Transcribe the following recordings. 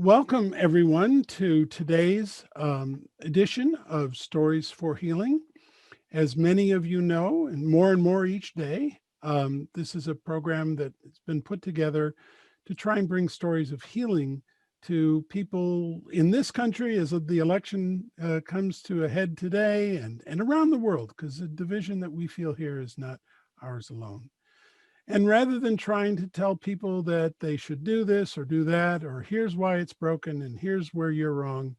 Welcome everyone to today's edition of Stories for Healing. As many of you know, and more each day, this is a program that has been put together to try and bring stories of healing to people in this country as the election comes to a head today and around the world, because the division that we feel here is not ours alone. And rather than trying to tell people that they should do this or do that, or here's why it's broken and here's where you're wrong,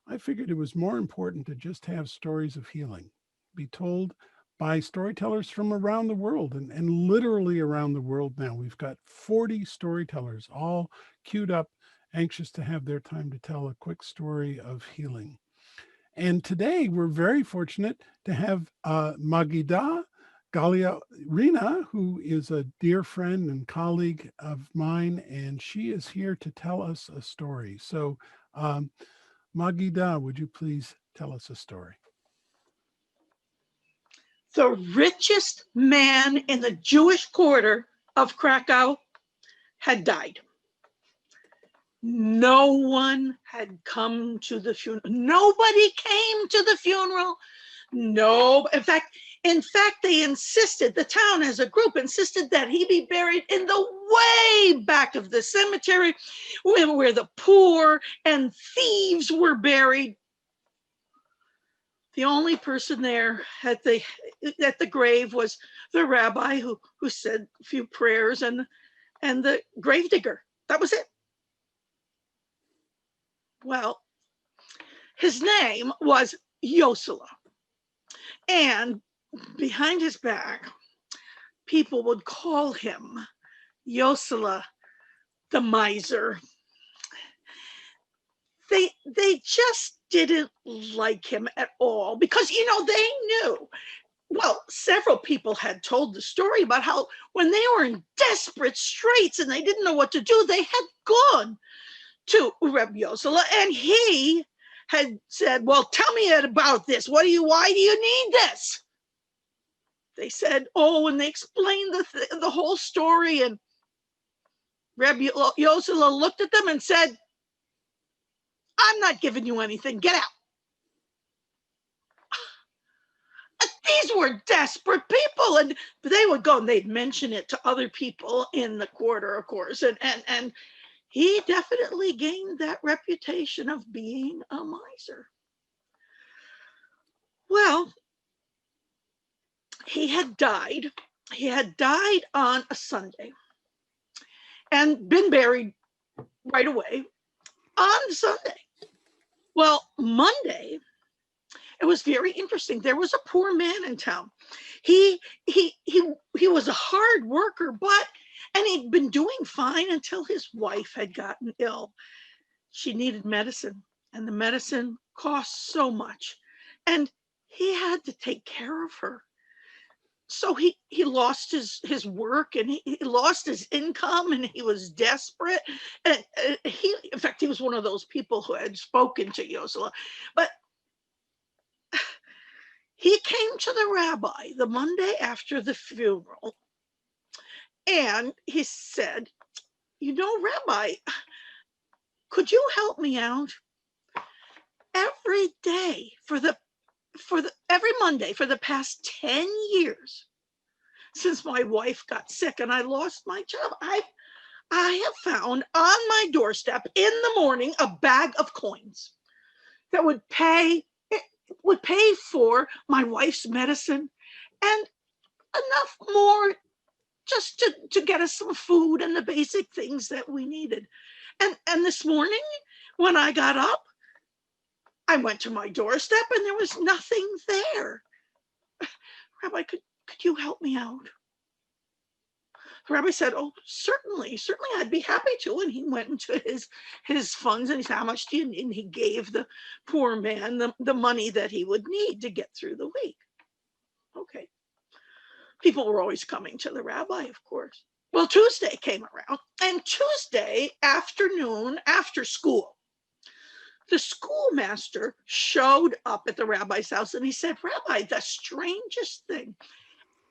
I figured it was more important to just have stories of healing be told by storytellers from around the world and literally around the world now. We've got 40 storytellers all queued up, anxious to have their time to tell a quick story of healing. And today we're very fortunate to have Maggidah Galiah Rinah, who is a dear friend and colleague of mine, and she is here to tell us a story. So, Maggidah, would you please tell us a story? The richest man in the Jewish quarter of Krakow had died. No one had come to the funeral. Nobody came to the funeral. No, in fact, they insisted, the town as a group insisted that he be buried in the way back of the cemetery where the poor and thieves were buried. The only person there at the grave was the rabbi who said a few prayers and the gravedigger. That was it. Well, his name was Yossele. And behind his back, people would call him Yossele the Miser. They just didn't like him at all because, they knew. Well, several people had told the story about how when they were in desperate straits and they didn't know what to do, they had gone to Reb Yossele and he had said, well, tell me about this. Why do you need this? They said, and they explained the whole story, and Reb Yossele looked at them and said, I'm not giving you anything. Get out. These were desperate people, and they would go and they'd mention it to other people in the quarter, of course, and he definitely gained that reputation of being a miser. Well, he had died. He had died on a Sunday and been buried right away on Sunday. Well, Monday, it was very interesting. There was a poor man in town. He was a hard worker, and he'd been doing fine until his wife had gotten ill. She needed medicine, and the medicine cost so much, and he had to take care of her. So he lost his work, and he lost his income, and he was desperate. And in fact, he was one of those people who had spoken to Yossele, but he came to the rabbi the Monday after the funeral, and he said, Rabbi, could you help me out? Every day every Monday for the past 10 years, since my wife got sick and I lost my job, I have found on my doorstep in the morning a bag of coins that would pay for my wife's medicine and enough more just to get us some food and the basic things that we needed. And this morning when I got up, I went to my doorstep and there was nothing there. Rabbi, could you help me out? The rabbi said, oh, certainly, I'd be happy to. And he went into his funds and he said, how much do you need? And he gave the poor man the money that he would need to get through the week. Okay. People were always coming to the rabbi, of course. Well, Tuesday came around, and Tuesday afternoon after school, the schoolmaster showed up at the rabbi's house and he said, Rabbi, the strangest thing,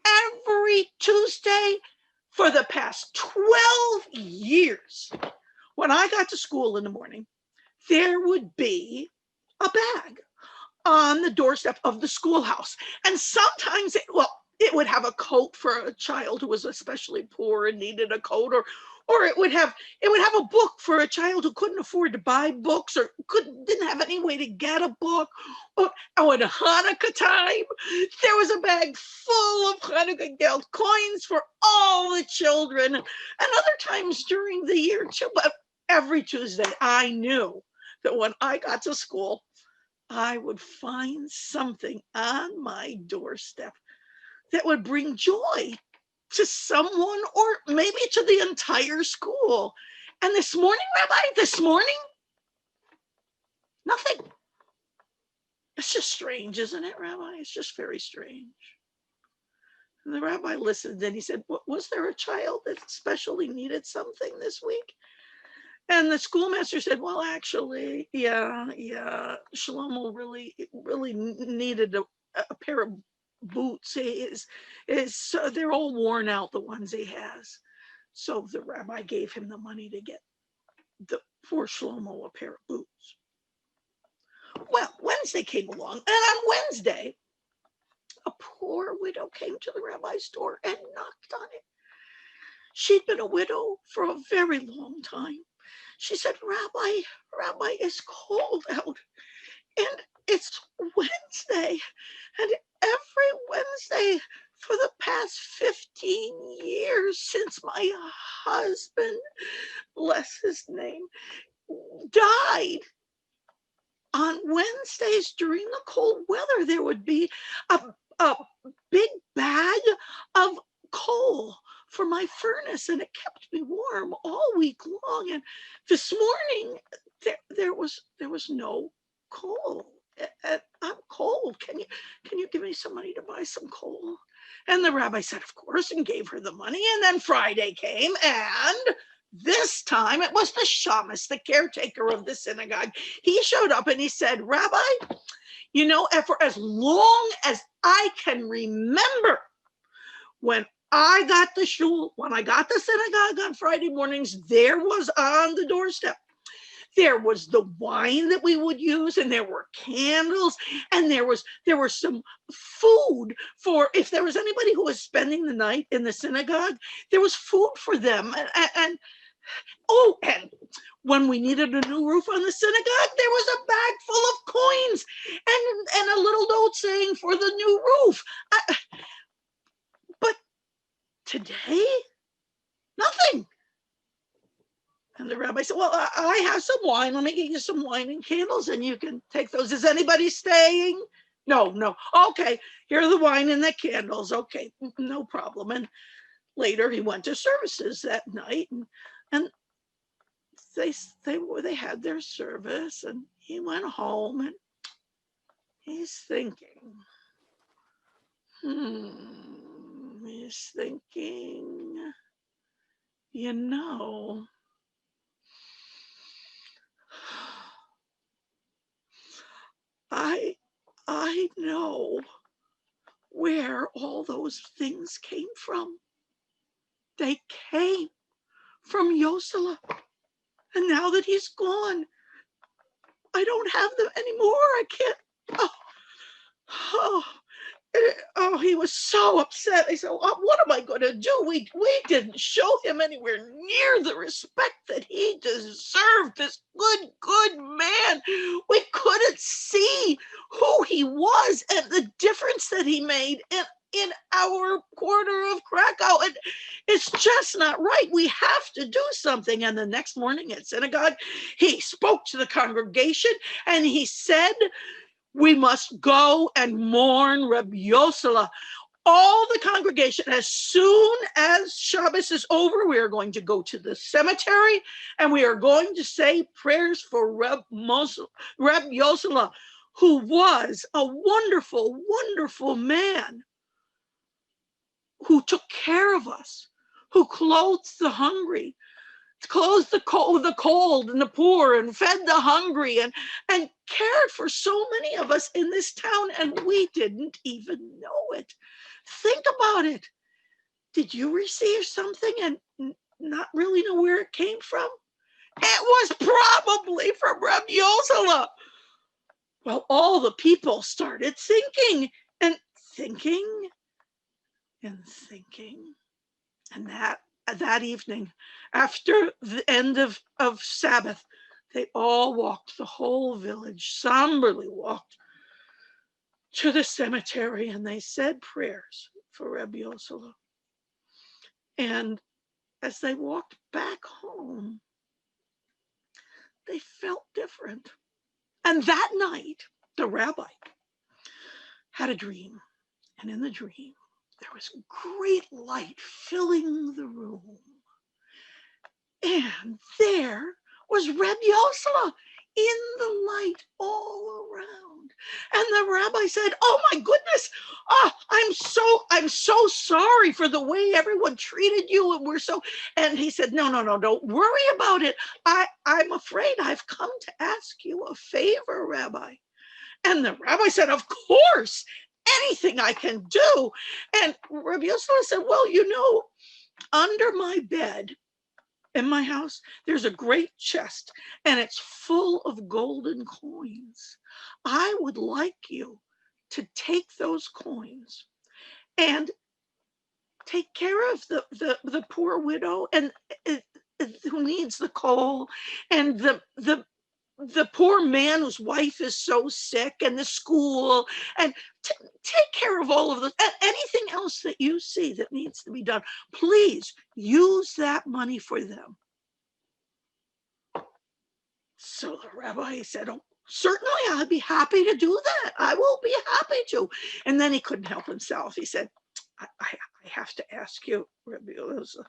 every Tuesday for the past 12 years, when I got to school in the morning, there would be a bag on the doorstep of the schoolhouse. And sometimes it would have a coat for a child who was especially poor and needed a coat, or it would have a book for a child who couldn't afford to buy books or didn't have any way to get a book. Or at Hanukkah time, there was a bag full of Hanukkah geld coins for all the children, and other times during the year too. But every Tuesday, I knew that when I got to school, I would find something on my doorstep that would bring joy to someone, or maybe to the entire school. And this morning, Rabbi, nothing. It's just strange, isn't it, Rabbi? It's just very strange. And the rabbi listened and he said, was there a child that especially needed something this week? And the schoolmaster said, well, actually, yeah, Shlomo really needed a pair of boots. They're all worn out, the ones he has. So the rabbi gave him the money to get for Shlomo a pair of boots. Well, Wednesday came along, and on Wednesday, a poor widow came to the rabbi's door and knocked on it. She'd been a widow for a very long time. She said, Rabbi, it's cold out, and it's Wednesday, and every Wednesday for the past 15 years since my husband, bless his name, died, on Wednesdays during the cold weather, there would be a big bag of coal for my furnace, and it kept me warm all week long. And this morning there was no coal, and I'm cold. Can you give me some money to buy some coal? And the rabbi said, of course, and gave her the money. And then Friday came, and this time it was the shamus, the caretaker of the synagogue. He showed up and he said, Rabbi, for as long as I can remember, when I got the synagogue on Friday mornings, there was on the doorstep, there was the wine that we would use, and there were candles, and there was some food for if there was anybody who was spending the night in the synagogue, there was food for them. And when we needed a new roof on the synagogue, there was a bag full of coins and a little note saying for the new roof. But today, nothing. And the rabbi said, well, I have some wine. Let me get you some wine and candles, and you can take those. Is anybody staying? No. Okay, here are the wine and the candles. Okay, no problem. And later he went to services that night, and they had their service, and he went home, and he's thinking, I know where all those things came from. They came from Yossele. And now that he's gone, I don't have them anymore. I can't. He was so upset. I said, what am I going to do? We didn't show him anywhere near the respect that he deserved, this good man. We couldn't see who he was and the difference that he made in our quarter of Krakow. And it's just not right. We have to do something. And the next morning at synagogue, he spoke to the congregation and he said, we must go and mourn Reb Yossele. All the congregation, as soon as Shabbos is over, we are going to go to the cemetery and we are going to say prayers for Reb Yossele, who was a wonderful, wonderful man, who took care of us, who clothed the hungry, clothed the cold and the poor, and fed the hungry, and cared for so many of us in this town, and we didn't even know it. Think about it. Did you receive something and not really know where it came from? It was probably from Rabbi Yossele. Well, all the people started thinking and thinking and thinking. And that evening, after the end of Sabbath, they all walked, the whole village somberly walked to the cemetery, and they said prayers for Rabbi Yossele. And as they walked back home, they felt different. And that night, the rabbi had a dream. And in the dream, there was great light filling the room. And there was Rabbi Yossele in the light all around. And the rabbi said, "Oh my goodness, I'm so sorry for the way everyone treated you. And he said, no, don't worry about it. I'm afraid I've come to ask you a favor, Rabbi." And the rabbi said, "Of course, anything I can do." And Rabbi Yossele said, "Well, under my bed in my house, there's a great chest, and it's full of golden coins. I would like you to take those coins and take care of the poor widow and who needs the coal, and the poor man whose wife is so sick, and the school, and take care of all of this. Anything else that you see that needs to be done, please use that money for them." So the rabbi said, "Oh, certainly, I'd be happy to do that. I will be happy to." And then he couldn't help himself. He said, I have to ask you, Rabbi Yossele,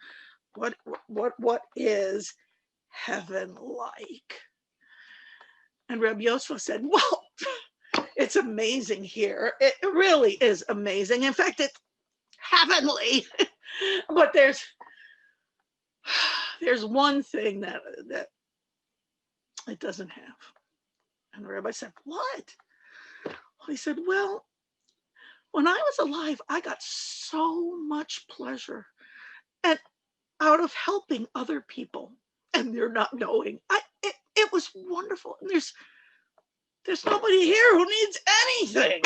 what is heaven like?" And Rabbi Yossele said, "Well, it's amazing here. It really is amazing. In fact, it's heavenly." But there's one thing that it doesn't have. And the rabbi said, "What?" He said, "Well, when I was alive, I got so much pleasure out of helping other people, and they're not knowing. It was wonderful. And there's nobody here who needs anything."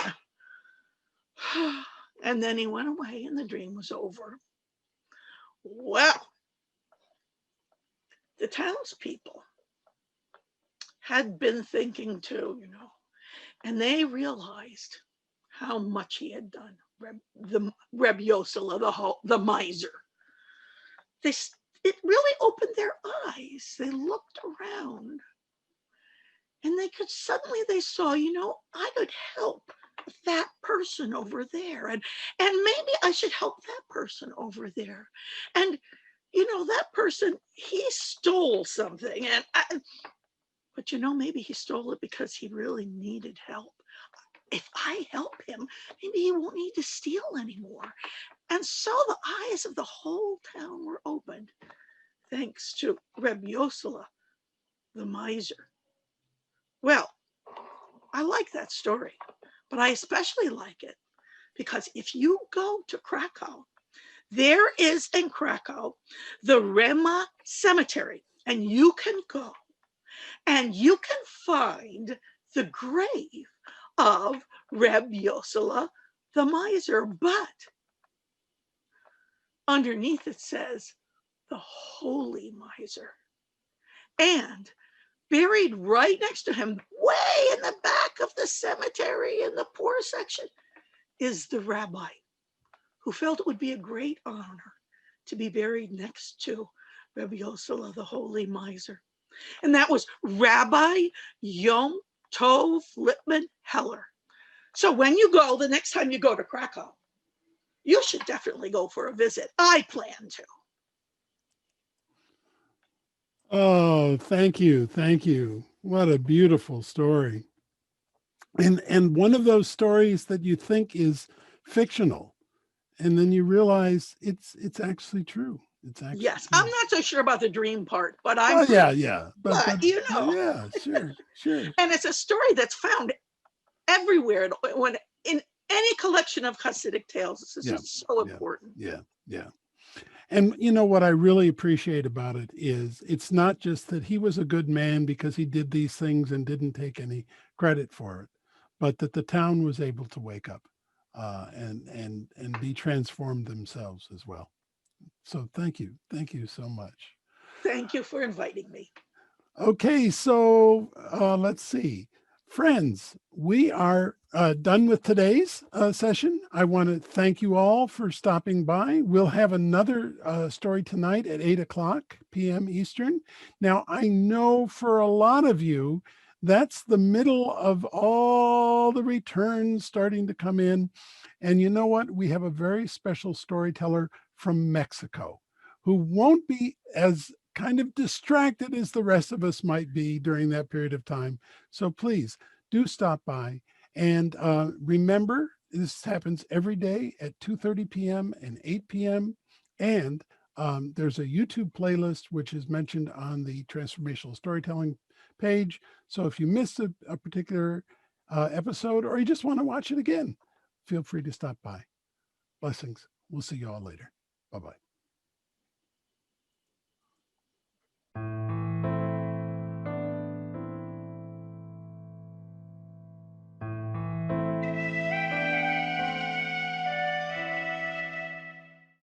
And then he went away, and the dream was over. Well, the townspeople had been thinking too, and they realized how much he had done. Rabbi Yossele, the miser. It really opened their eyes. They looked around, and they saw, I could help that person over there, and maybe I should help that person over there. And that person, he stole something, but maybe he stole it because he really needed help. If I help him, maybe he won't need to steal anymore. And so the eyes of the whole town were opened, thanks to Rabbi Yossele, the miser. Well, I like that story, but I especially like it because if you go to Krakow, there is in Krakow the Rinah Cemetery, and you can go and you can find the grave of Rabbi Yossele, the miser, but underneath it says the holy miser. And buried right next to him, way in the back of the cemetery in the poor section, is the rabbi who felt it would be a great honor to be buried next to Rabbi Yossele, the holy miser. And that was Rabbi Yom Tov Lippman Heller. So when you go, the next time you go to Krakow, you should definitely go for a visit. I plan to. Oh, thank you. Thank you. What a beautiful story. And one of those stories that you think is fictional, and then you realize it's actually true. It's actually yes. true. I'm not so sure about the dream part, but yeah. But yeah, sure. And it's a story that's found everywhere in any collection of Hasidic tales. This is so important. Yeah. And you know what I really appreciate about it is it's not just that he was a good man because he did these things and didn't take any credit for it, but that the town was able to wake up and be transformed themselves as well. So thank you so much. Thank you for inviting me. Okay, so let's see. Friends, we are done with today's session. I want to thank you all for stopping by. We'll have another story tonight at 8 o'clock p.m. Eastern. Now, I know for a lot of you, that's the middle of all the returns starting to come in. And you know what? We have a very special storyteller from Mexico who won't be as kind of distracted as the rest of us might be during that period of time. So please do stop by. And remember, this happens every day at 2:30 p.m. and 8 p.m. And there's a YouTube playlist, which is mentioned on the Transformational Storytelling page. So if you missed a particular episode or you just want to watch it again, feel free to stop by. Blessings. We'll see you all later. Bye-bye.